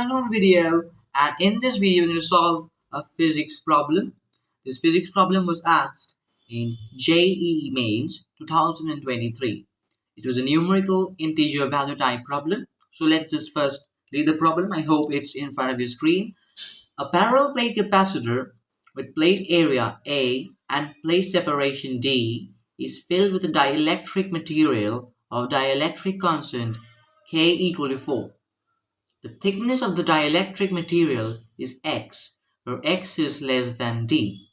another video, and in this video we're going to solve a physics problem. This physics problem was asked in JEE Mains 2023. It was a numerical integer value type problem. So let's just first read the problem. I hope it's in front of your screen. A parallel plate capacitor with plate area A and plate separation D is filled with a dielectric material of dielectric constant K equal to 4. The thickness of the dielectric material is X, where X is less than D.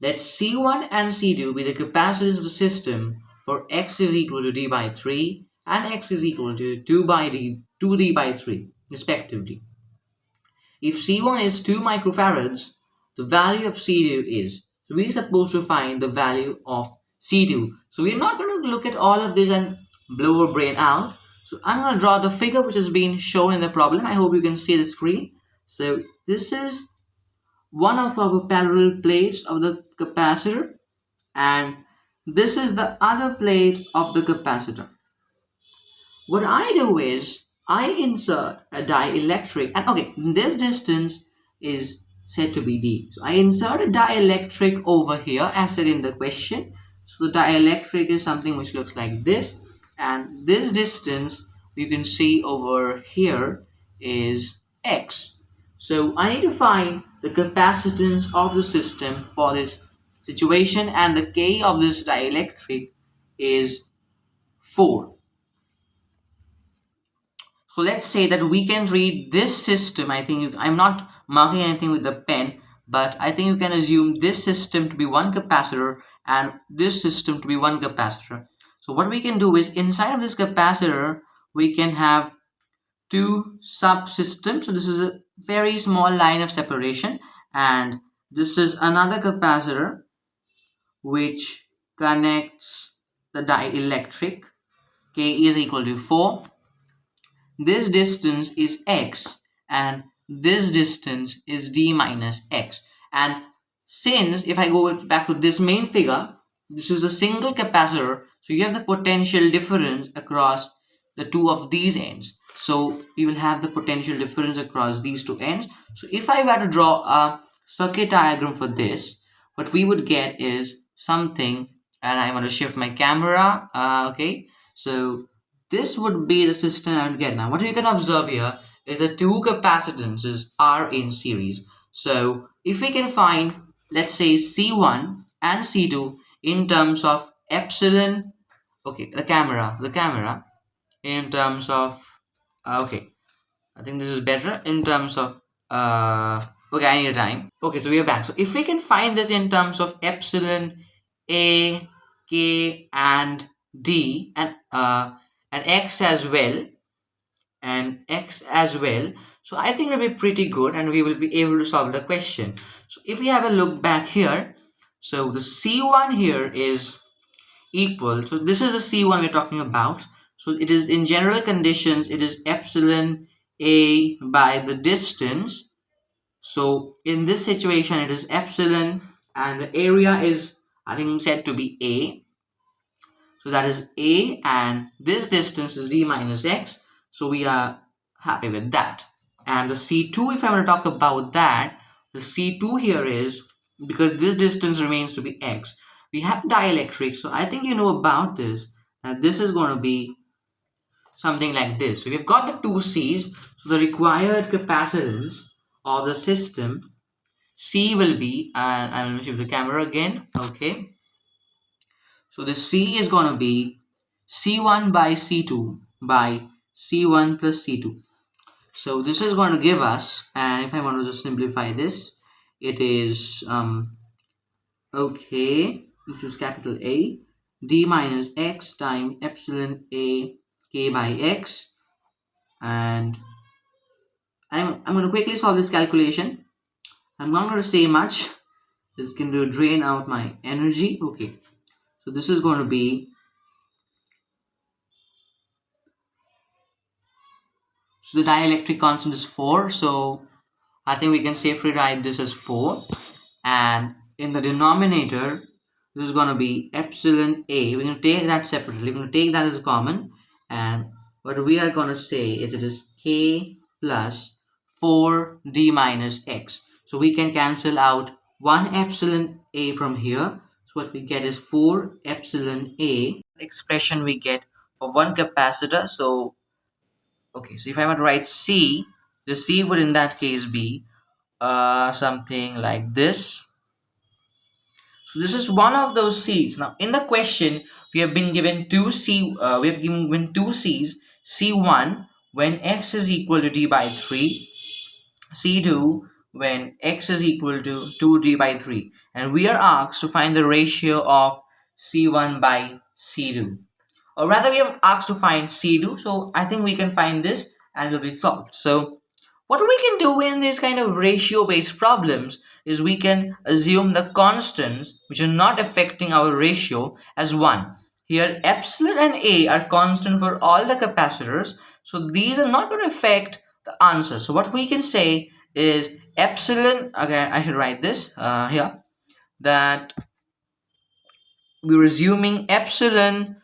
Let C1 and C2 be the capacitors of the system for X is equal to D by 3 and X is equal to 2D by 3, respectively. If C1 is 2 microfarads, the value of C2 is. So we're supposed to find the value of C2. So we're not going to look at all of this and blow our brain out. So I'm going to draw the figure which has been shown in the problem. I hope you can see the screen. So this is one of our parallel plates of the capacitor, and this is the other plate of the capacitor. What I do is I insert a dielectric, and okay, this distance is said to be D. So I insert a dielectric over here as said in the question. So the dielectric is something which looks like this, and this distance you can see over here is X. So I need to find the capacitance of the system for this situation, and the K of this dielectric is 4. So let's say that we can read this system. I think I'm not marking anything with the pen, but I think you can assume this system to be one capacitor and this system to be one capacitor. So what we can do is inside of this capacitor, we can have two subsystems. So this is a very small line of separation, and this is another capacitor which connects the dielectric. K is equal to 4. This distance is X and this distance is D minus X. And since if I go back to this main figure, this is a single capacitor, so you have the potential difference across the two of these ends. So we will have the potential difference across these two ends. So if I were to draw a circuit diagram for this, what we would get is something, and I want to shift my camera. Okay, so this would be the system I would get. Now what you can observe here is the two capacitances are in series. So if we can find, let's say, C1 and C2 in terms of epsilon, okay, the camera in terms of okay, I think this is better in terms of okay, I need a time. Okay, so we are back. So if we can find this in terms of epsilon, A, K and D, and X as well, so I think it'll be pretty good and we will be able to solve the question. So if we have a look back here, so the C1 here is equal, so this is the C1 we're talking about. So it is in general conditions, it is epsilon A by the distance. So in this situation it is epsilon and the area is, I think, said to be A. So that is A, and this distance is D minus X. So we are happy with that. And the C2, if I want to talk about that, the C2 here is, because this distance remains to be X, we have dielectric. So I think you know about this, that this is going to be something like this. So we've got the two C's. So the required capacitance of the system, C will be, and I'm going to shift the camera again. Okay. So the C is going to be C1 by C2 by C1 plus C2. So this is going to give us, and if I want to just simplify this, it is okay, this is capital A, D minus X times epsilon A K by X, and I'm going to quickly solve this calculation. I'm not going to say much. This is going to drain out my energy. Okay, so this is going to be, so the dielectric constant is 4, so I think we can safely write this as 4, and in the denominator this is going to be epsilon A. We're going to take that separately, we're going to take that as common, and what we are going to say is it is K plus 4d minus x. So we can cancel out 1 epsilon a from here. So what we get is 4 epsilon a. Expression we get for one capacitor. So okay, so if I were to write C, the C would in that case be something like this. So this is one of those C's. Now in the question, we have been given we have been given two C's. C1 when x is equal to d by 3, C2 when x is equal to 2d by 3, and we are asked to find the ratio of C1 by C2, or rather we are asked to find C2. So I think we can find this and it will be solved. So what we can do in these kind of ratio based problems is we can assume the constants which are not affecting our ratio as 1. Here epsilon and a are constant for all the capacitors, so these are not going to affect the answer. So what we can say is epsilon, okay, I should write this here, that we're assuming epsilon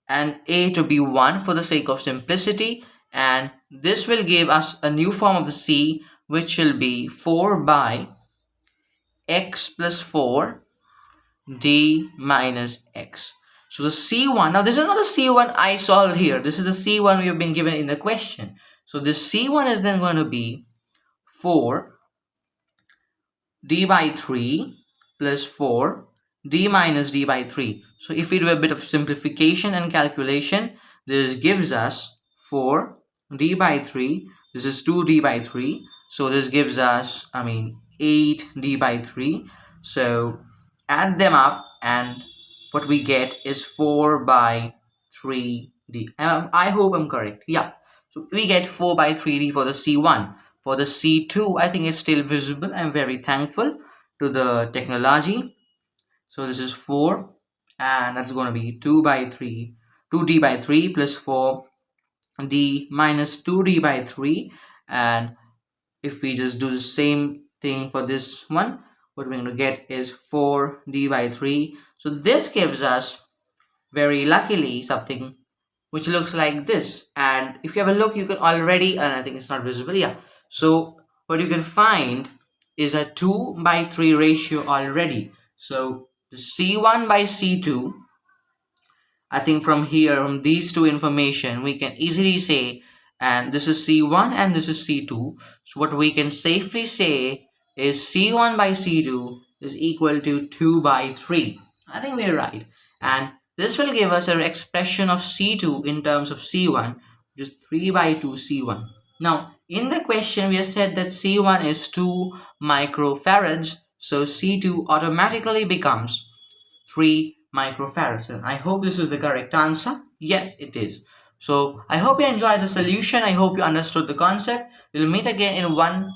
and a to be 1 for the sake of simplicity, and this will give us a new form of the C, which will be 4 by x plus 4 d minus x. So the C1, now this is not the C1 I solved here, this is the C1 we have been given in the question. So this C1 is then going to be 4 d by 3 plus 4 d minus d by 3. So if we do a bit of simplification and calculation, this gives us 4 d by 3, this is 2d by 3, so this gives us 8d by 3. So add them up and what we get is 4 by 3d. I hope I'm correct. Yeah, so we get 4 by 3d for the C1. For the C2, I think it's still visible. I'm very thankful to the technology. So this is 4 and that's going to be 2 by 3, 2d by 3 plus 4d minus 2d by 3. And if we just do the same thing for this one, what we're going to get is 4d by 3. So this gives us, very luckily, something which looks like this. And if you have a look, you can already, and I think it's not visible, yeah. So what you can find is a 2 by 3 ratio already. So the C1 by C2, I think from here, from these two information, we can easily say, and this is C1 and this is C2. So what we can safely say is C1 by C2 is equal to 2 by 3. I think we're right. And this will give us an expression of C2 in terms of C1, which is 3 by 2 C1. Now, in the question, we have said that C1 is 2 microfarads, so C2 automatically becomes 3 microfarads. And I hope this is the correct answer. Yes, it is. So I hope you enjoyed the solution. I hope you understood the concept. We'll meet again in another